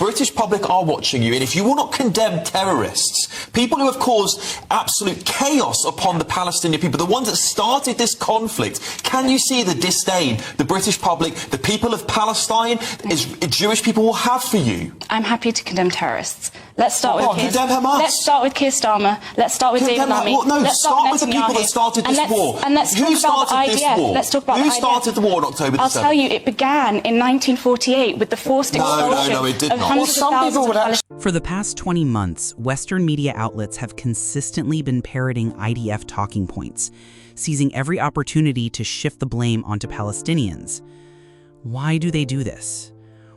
British public are watching you, and if you will not condemn terrorists, people who have caused absolute chaos upon the Palestinian people, the ones that started this conflict, can you see the disdain the British public, the people of Palestine, Jewish people will have for you? I'm happy to condemn terrorists. Let's start with Keir. Condemn Hamas. Let's start with Keir Starmer. Let's start with David Lammy. No, let's start with the people that started this war. And let's talk about the IDF. Let's talk about Who started the war on October the 7th? I'll tell you, it began in 1948 with the forced expulsion No, it did of not. hundreds of thousands of Palestinians. For the past 20 months, Western media outlets have consistently been parroting IDF talking points, seizing every opportunity to shift the blame onto Palestinians. Why do they do this?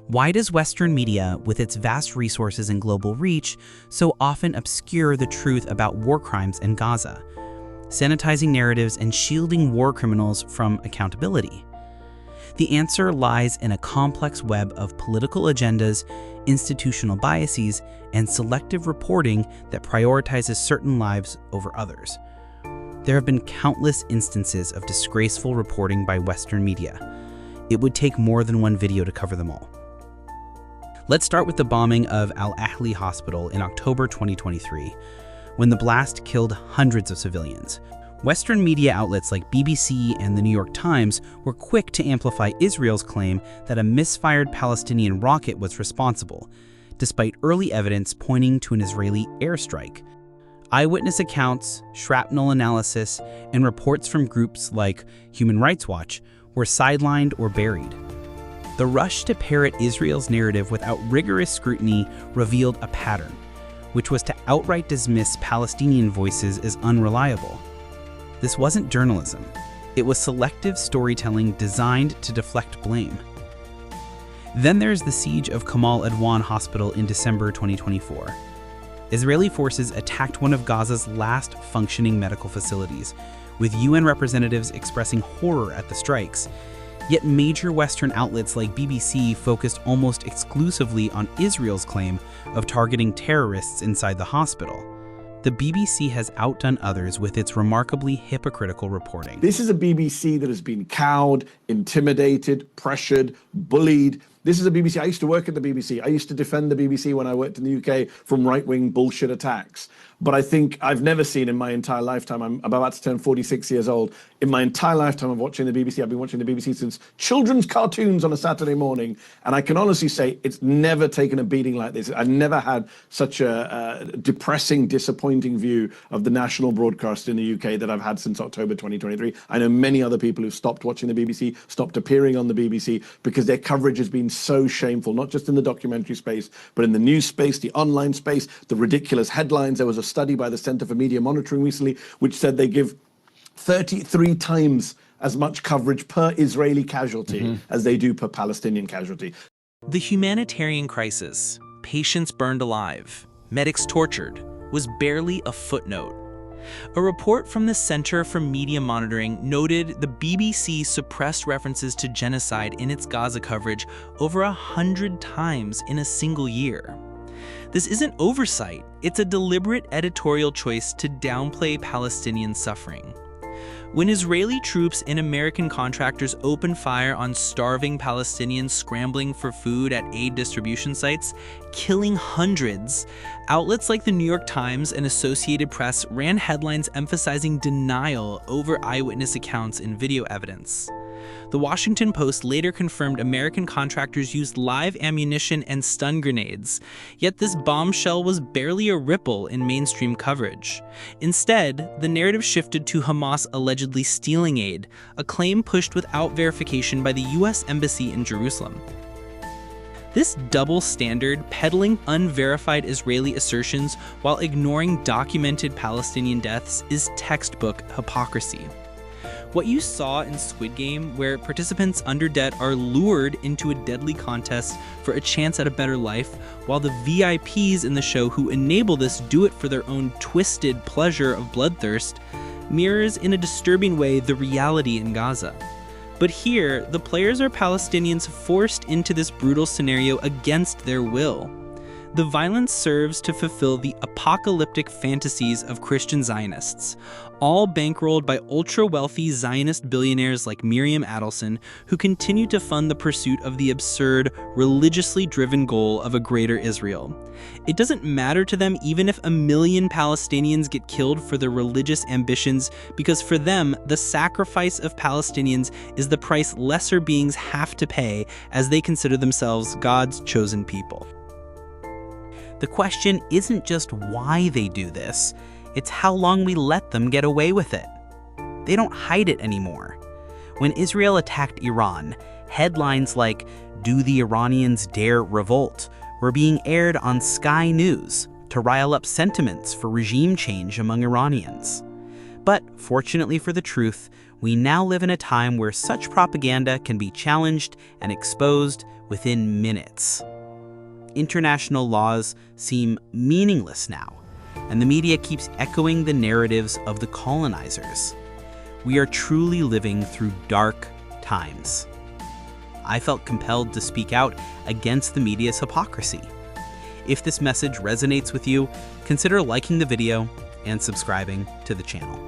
Why does Western media, with its vast resources and global reach, so often obscure the truth about war crimes in Gaza, sanitizing narratives and shielding war criminals from accountability? The answer lies in a complex web of political agendas, institutional biases, and selective reporting that prioritizes certain lives over others. There have been countless instances of disgraceful reporting by Western media. It would take more than one video to cover them all. Let's start with the bombing of Al Ahli Hospital in October 2023, when the blast killed hundreds of civilians. Western media outlets like BBC and the New York Times were quick to amplify Israel's claim that a misfired Palestinian rocket was responsible, despite early evidence pointing to an Israeli airstrike. Eyewitness accounts, shrapnel analysis, and reports from groups like Human Rights Watch were sidelined or buried. The rush to parrot Israel's narrative without rigorous scrutiny revealed a pattern, which was to outright dismiss Palestinian voices as unreliable. This wasn't journalism. It was selective storytelling designed to deflect blame. Then there's the siege of Kamal Adwan Hospital in December 2024. Israeli forces attacked one of Gaza's last functioning medical facilities, with UN representatives expressing horror at the strikes. Yet major Western outlets like BBC focused almost exclusively on Israel's claim of targeting terrorists inside the hospital. The BBC has outdone others with its remarkably hypocritical reporting. This is a BBC that has been cowed, intimidated, pressured, bullied. This is a BBC. I used to work at the BBC. I used to defend the BBC when I worked in the UK from right-wing bullshit attacks. But I think I've never seen in my entire lifetime, I'm about to turn 46 years old, in my entire lifetime of watching the BBC, I've been watching the BBC since children's cartoons on a Saturday morning, and I can honestly say it's never taken a beating like this. I've never had such a depressing, disappointing view of the national broadcast in the UK that I've had since October 2023. I know many other people who've stopped watching the BBC, stopped appearing on the BBC, because their coverage has been so shameful, not just in the documentary space, but in the news space, the online space, the ridiculous headlines. There was a study by the Center for Media Monitoring recently which said they give 33 times as much coverage per Israeli casualty as they do per Palestinian casualty. The humanitarian crisis, patients burned alive, medics tortured, was barely a footnote. A report from the Center for Media Monitoring noted the BBC suppressed references to genocide in its Gaza coverage over 100 times in a single year. This isn't oversight, it's a deliberate editorial choice to downplay Palestinian suffering. When Israeli troops and American contractors open fire on starving Palestinians scrambling for food at aid distribution sites, killing hundreds, outlets like the New York Times and Associated Press ran headlines emphasizing denial over eyewitness accounts and video evidence. The Washington Post later confirmed American contractors used live ammunition and stun grenades, yet this bombshell was barely a ripple in mainstream coverage. Instead, the narrative shifted to Hamas allegedly stealing aid, a claim pushed without verification by the U.S. Embassy in Jerusalem. This double standard, peddling unverified Israeli assertions while ignoring documented Palestinian deaths, is textbook hypocrisy. What you saw in Squid Game, where participants under debt are lured into a deadly contest for a chance at a better life, while the VIPs in the show who enable this do it for their own twisted pleasure of bloodthirst, mirrors in a disturbing way the reality in Gaza. But here, the players are Palestinians forced into this brutal scenario against their will. The violence serves to fulfill the apocalyptic fantasies of Christian Zionists, all bankrolled by ultra-wealthy Zionist billionaires like Miriam Adelson, who continue to fund the pursuit of the absurd, religiously driven goal of a greater Israel. It doesn't matter to them even if 1 million Palestinians get killed for their religious ambitions, because for them, the sacrifice of Palestinians is the price lesser beings have to pay as they consider themselves God's chosen people. The question isn't just why they do this, it's how long we let them get away with it. They don't hide it anymore. When Israel attacked Iran, headlines like, "Do the Iranians dare revolt?" were being aired on Sky News to rile up sentiments for regime change among Iranians. But fortunately for the truth, we now live in a time where such propaganda can be challenged and exposed within minutes. International laws seem meaningless now, and the media keeps echoing the narratives of the colonizers. We are truly living through dark times. I felt compelled to speak out against the media's hypocrisy. If this message resonates with you, consider liking the video and subscribing to the channel.